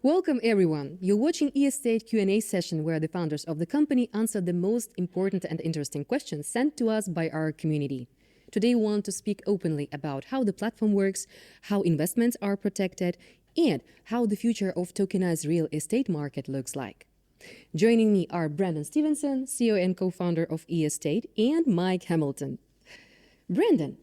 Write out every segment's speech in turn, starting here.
Welcome everyone. You're watching eState Q&A session where the founders of the company answer the most important and interesting questions sent to us by our community. Today we want to speak openly about how the platform works, how investments are protected, and how the future of tokenized real estate market looks like. Joining me are Brandon Stevenson, CEO and co-founder of eState, and Mike Hamilton. Brandon,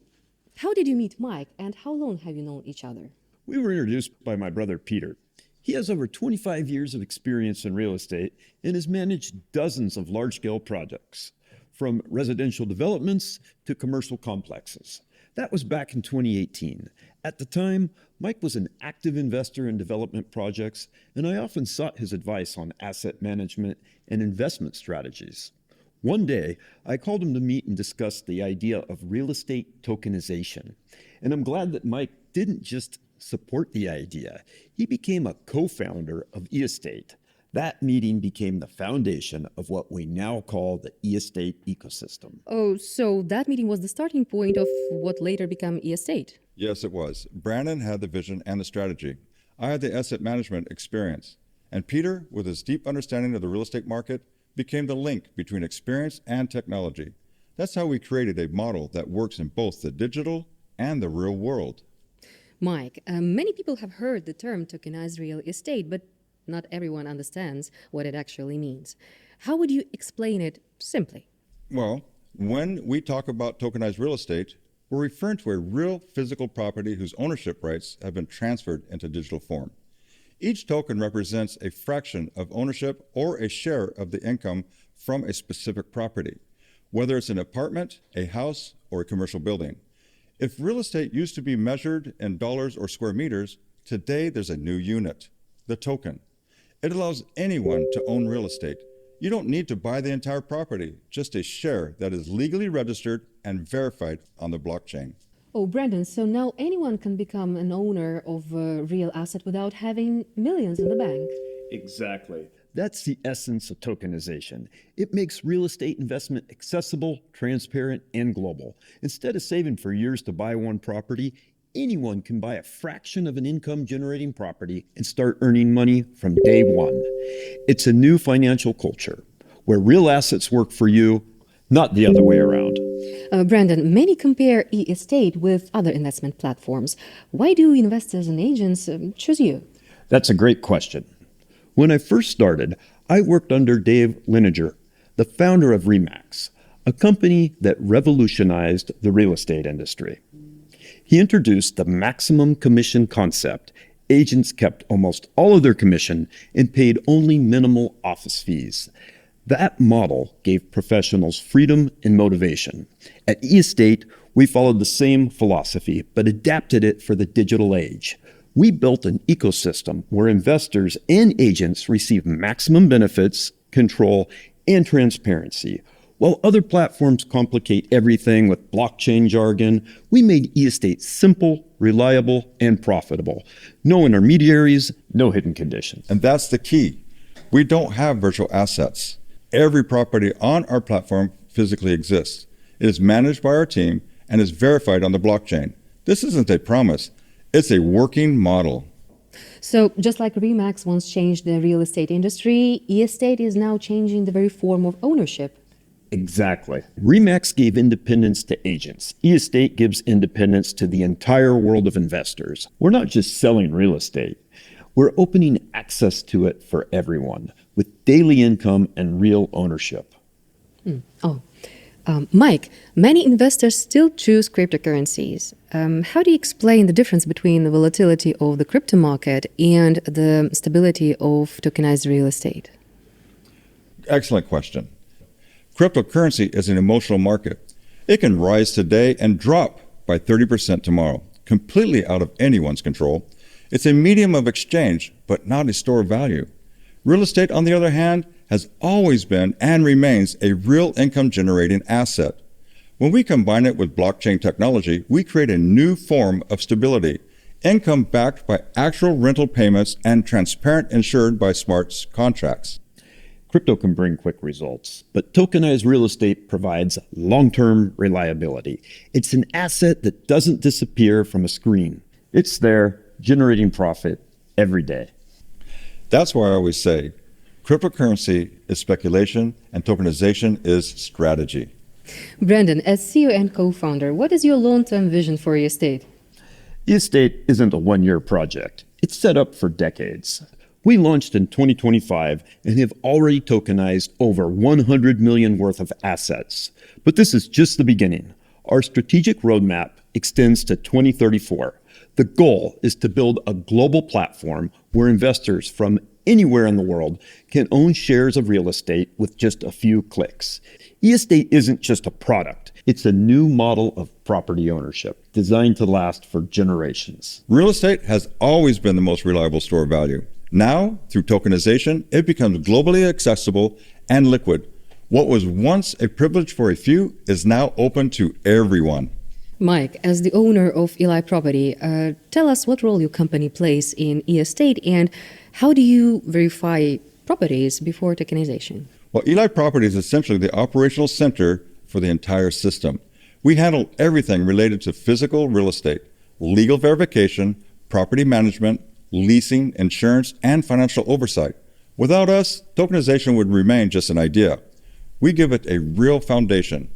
how did you meet Mike and how long have you known each other? We were introduced by my brother, Peter. He has over 25 years of experience in real estate and has managed dozens of large-scale projects, from residential developments to commercial complexes. That was back in 2018. At the time, Mike was an active investor in development projects, and I often sought his advice on asset management and investment strategies. One day, I called him to meet and discuss the idea of real estate tokenization. And I'm glad that Mike didn't just support the idea. He became a co-founder of eState. That meeting became the foundation of what we now call the eState ecosystem. Oh, so that meeting was the starting point of what later became eState? Yes, it was. Brandon had the vision and the strategy. I had the asset management experience. And Peter, with his deep understanding of the real estate market, became the link between experience and technology. That's how we created a model that works in both the digital and the real world. Mike, many people have heard the term tokenized real estate, but not everyone understands what it actually means. How would you explain it simply? Well, when we talk about tokenized real estate, we're referring to a real physical property whose ownership rights have been transferred into digital form. Each token represents a fraction of ownership or a share of the income from a specific property, whether it's an apartment, a house, or a commercial building. If real estate used to be measured in dollars or square meters, today there's a new unit, the token. It allows anyone to own real estate. You don't need to buy the entire property, just a share that is legally registered and verified on the blockchain. Oh, Brandon, so now anyone can become an owner of a real asset without having millions in the bank? Exactly. That's the essence of tokenization. It makes real estate investment accessible, transparent, and global. Instead of saving for years to buy one property, anyone can buy a fraction of an income-generating property and start earning money from day one. It's a new financial culture where real assets work for you, not the other way around. Brandon, many compare eState with other investment platforms. Why do investors and agents choose you? That's a great question. When I first started, I worked under Dave Lineger, the founder of RE/MAX, a company that revolutionized the real estate industry. He introduced the maximum commission concept. Agents kept almost all of their commission and paid only minimal office fees. That model gave professionals freedom and motivation. At eState, we followed the same philosophy, but adapted it for the digital age. We built an ecosystem where investors and agents receive maximum benefits, control, and transparency. While other platforms complicate everything with blockchain jargon, we made eState simple, reliable, and profitable. No intermediaries, no hidden conditions. And that's the key. We don't have virtual assets. Every property on our platform physically exists. It is managed by our team and is verified on the blockchain. This isn't a promise. It's a working model. So just like RE/MAX once changed the real estate industry, eState is now changing the very form of ownership. Exactly. RE/MAX gave independence to agents. eState gives independence to the entire world of investors. We're not just selling real estate. We're opening access to it for everyone with daily income and real ownership. Mike, many investors still choose cryptocurrencies. How do you explain the difference between the volatility of the crypto market and the stability of tokenized real estate? Excellent question. Cryptocurrency is an emotional market. It can rise today and drop by 30% tomorrow, completely out of anyone's control. It's a medium of exchange, but not a store of value. Real estate, on the other hand, has always been and remains a real income-generating asset. When we combine it with blockchain technology, we create a new form of stability, income backed by actual rental payments and transparent insured by smart contracts. Crypto can bring quick results, but tokenized real estate provides long-term reliability. It's an asset that doesn't disappear from a screen. It's there, generating profit every day. That's why I always say, cryptocurrency is speculation and tokenization is strategy. Brandon, as CEO and co-founder, what is your long-term vision for your estate? eEstate isn't a one-year project. It's set up for decades. We launched in 2025 and have already tokenized over 100 million worth of assets. But this is just the beginning. Our strategic roadmap extends to 2034. The goal is to build a global platform where investors from anywhere in the world can own shares of real estate with just a few clicks. eEstate isn't just a product. It's a new model of property ownership designed to last for generations. Real estate has always been the most reliable store of value. Now, through tokenization, it becomes globally accessible and liquid. What was once a privilege for a few is now open to everyone. Mike, as the owner of Eli Property, tell us what role your company plays in eEstate and how do you verify properties before tokenization? Well, Eli Property is essentially the operational center for the entire system. We handle everything related to physical real estate, legal verification, property management, leasing, insurance, and financial oversight. Without us, tokenization would remain just an idea. We give it a real foundation.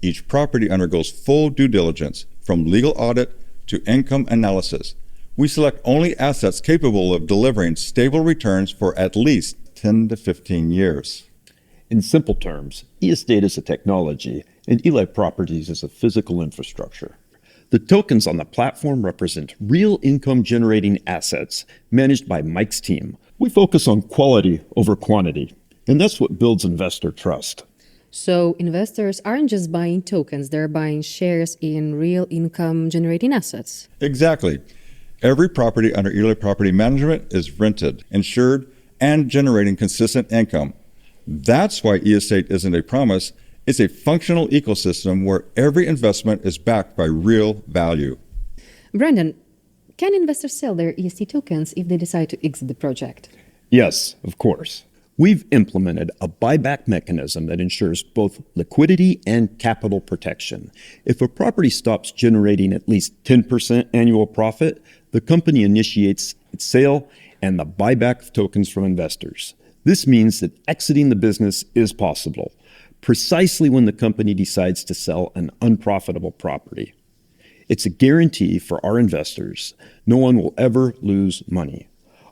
Each property undergoes full due diligence, from legal audit to income analysis. We select only assets capable of delivering stable returns for at least 10 to 15 years. In simple terms, eEstate is a technology and Eli Properties is a physical infrastructure. The tokens on the platform represent real income-generating assets managed by Mike's team. We focus on quality over quantity, and that's what builds investor trust. So investors aren't just buying tokens, they're buying shares in real income-generating assets. Exactly. Every property under Eli Property Management is rented, insured, and generating consistent income. That's why eEstate isn't a promise. It's a functional ecosystem where every investment is backed by real value. Brandon, can investors sell their EST tokens if they decide to exit the project? Yes, of course. We've implemented a buyback mechanism that ensures both liquidity and capital protection. If a property stops generating at least 10% annual profit, the company initiates its sale and the buyback of tokens from investors. This means that exiting the business is possible, precisely when the company decides to sell an unprofitable property. It's a guarantee for our investors. No one will ever lose money.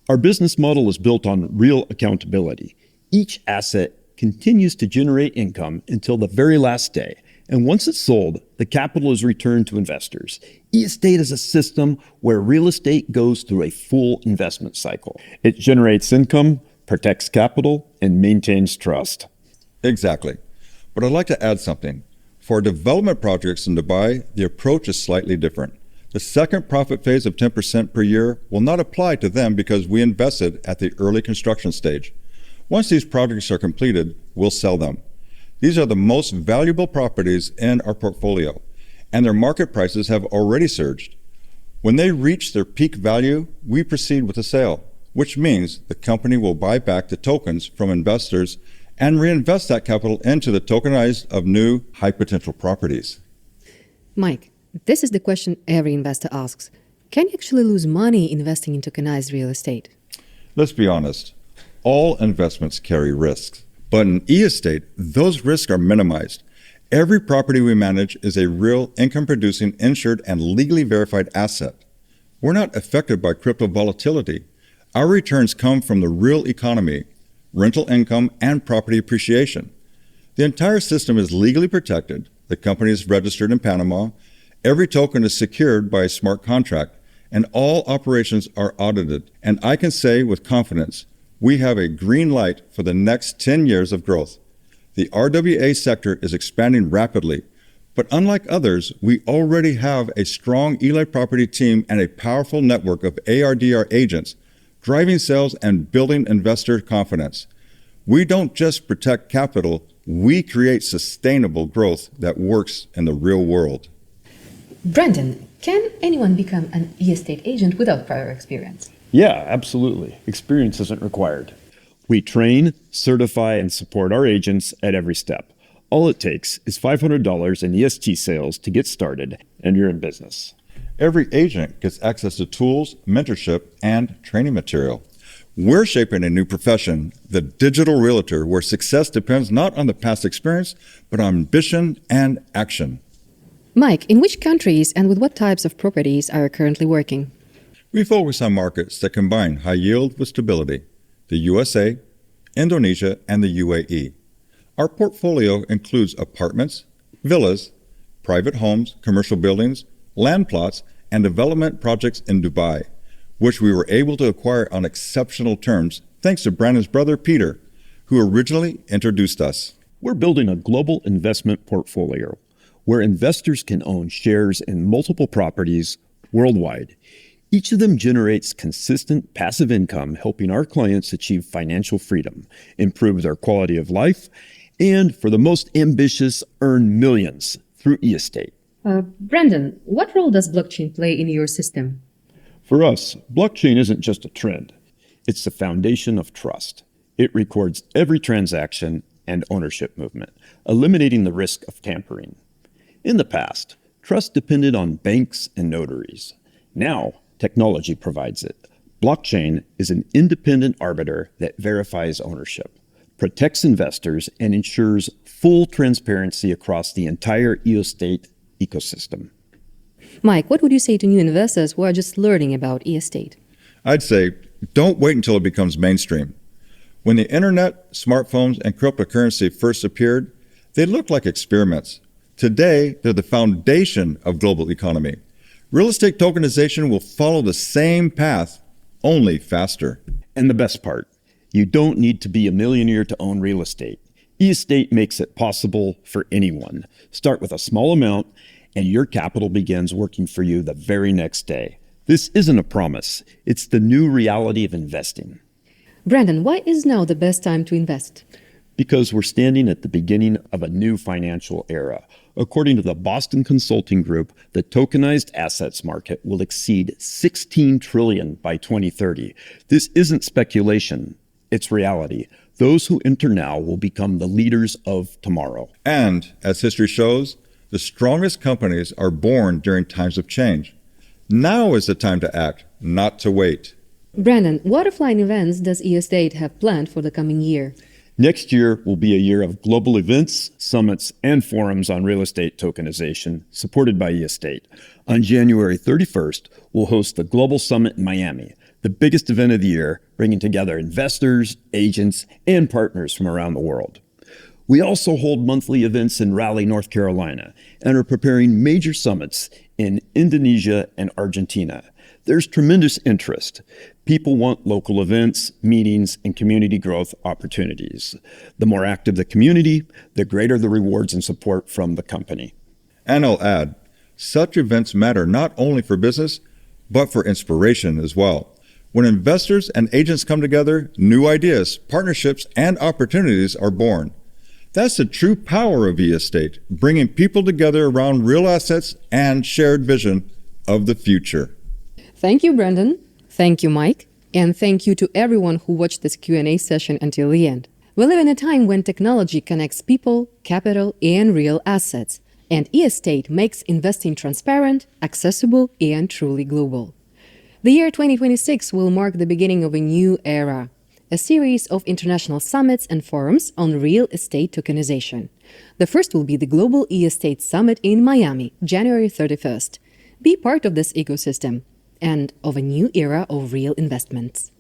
Our business model is built on real accountability. Each asset continues to generate income until the very last day, and once it's sold, the capital is returned to investors. eEstate is a system where real estate goes through a full investment cycle. It generates income, protects capital, and maintains trust. Exactly. But I'd like to add something. For development projects in Dubai, the approach is slightly different. The second profit phase of 10% per year will not apply to them because we invested at the early construction stage. Once these projects are completed, we'll sell them. These are the most valuable properties in our portfolio, and their market prices have already surged. When they reach their peak value, we proceed with the sale, which means the company will buy back the tokens from investors and reinvest that capital into the tokenized of new high-potential properties. Mike, this is the question every investor asks. Can you actually lose money investing in tokenized real estate? Let's be honest. All investments carry risks, but in eEstate, those risks are minimized. Every property we manage is a real income-producing, insured, and legally verified asset. We're not affected by crypto volatility. Our returns come from the real economy, rental income, and property appreciation. The entire system is legally protected. The company is registered in Panama. Every token is secured by a smart contract, and all operations are audited. And I can say with confidence, we have a green light for the next 10 years of growth. The RWA sector is expanding rapidly, but unlike others, we already have a strong Eli Property team and a powerful network of ARDR agents driving sales and building investor confidence. We don't just protect capital, we create sustainable growth that works in the real world. Brandon, can anyone become an eEstate agent without prior experience? Yeah, absolutely. Experience isn't required. We train, certify, and support our agents at every step. All it takes is $500 in EST sales to get started, and you're in business. Every agent gets access to tools, mentorship, and training material. We're shaping a new profession, the digital realtor, where success depends not on the past experience, but on ambition and action. Mike, in which countries and with what types of properties are you currently working? We focus on markets that combine high yield with stability: the USA, Indonesia, and the UAE. Our portfolio includes apartments, villas, private homes, commercial buildings, land plots, and development projects in Dubai, which we were able to acquire on exceptional terms thanks to Brandon's brother Peter, who originally introduced us. We're building a global investment portfolio where investors can own shares in multiple properties worldwide. Each of them generates consistent passive income, helping our clients achieve financial freedom, improve their quality of life, and for the most ambitious, earn millions through e-estate. Brandon, what role does blockchain play in your system? For us, blockchain isn't just a trend. It's the foundation of trust. It records every transaction and ownership movement, eliminating the risk of tampering. In the past, trust depended on banks and notaries. Now, technology provides it. Blockchain is an independent arbiter that verifies ownership, protects investors, and ensures full transparency across the entire e-estate ecosystem. Mike, what would you say to new investors who are just learning about e-estate? I'd say, don't wait until it becomes mainstream. When the internet, smartphones, and cryptocurrency first appeared, they looked like experiments. Today, they're the foundation of global economy. Real estate tokenization will follow the same path, only faster. And the best part, you don't need to be a millionaire to own real estate. E-estate makes it possible for anyone. Start with a small amount, and your capital begins working for you the very next day. This isn't a promise. It's the new reality of investing. Brandon, why is now the best time to invest? Because we're standing at the beginning of a new financial era. According to the Boston Consulting Group, the tokenized assets market will exceed $16 trillion by 2030. This isn't speculation, it's reality. Those who enter now will become the leaders of tomorrow. And, as history shows, the strongest companies are born during times of change. Now is the time to act, not to wait. Brandon, what offline events does e-estate have planned for the coming year? Next year will be a year of global events, summits, and forums on real estate tokenization, supported by e-estate. On January 31st, we'll host the Global Summit in Miami, the biggest event of the year, bringing together investors, agents, and partners from around the world. We also hold monthly events in Raleigh, North Carolina, and are preparing major summits in Indonesia and Argentina. There's tremendous interest. People want local events, meetings, and community growth opportunities. The more active the community, the greater the rewards and support from the company. And I'll add, such events matter not only for business, but for inspiration as well. When investors and agents come together, new ideas, partnerships, and opportunities are born. That's the true power of e-estate, bringing people together around real assets and shared vision of the future. Thank you, Brandon. Thank you, Mike. And thank you to everyone who watched this Q&A session until the end. We live in a time when technology connects people, capital, and real assets. And e-estate makes investing transparent, accessible, and truly global. The year 2026 will mark the beginning of a new era, a series of international summits and forums on real estate tokenization. The first will be the Global e-estate Summit in Miami, January 31st. Be part of this ecosystem and of a new era of real investments.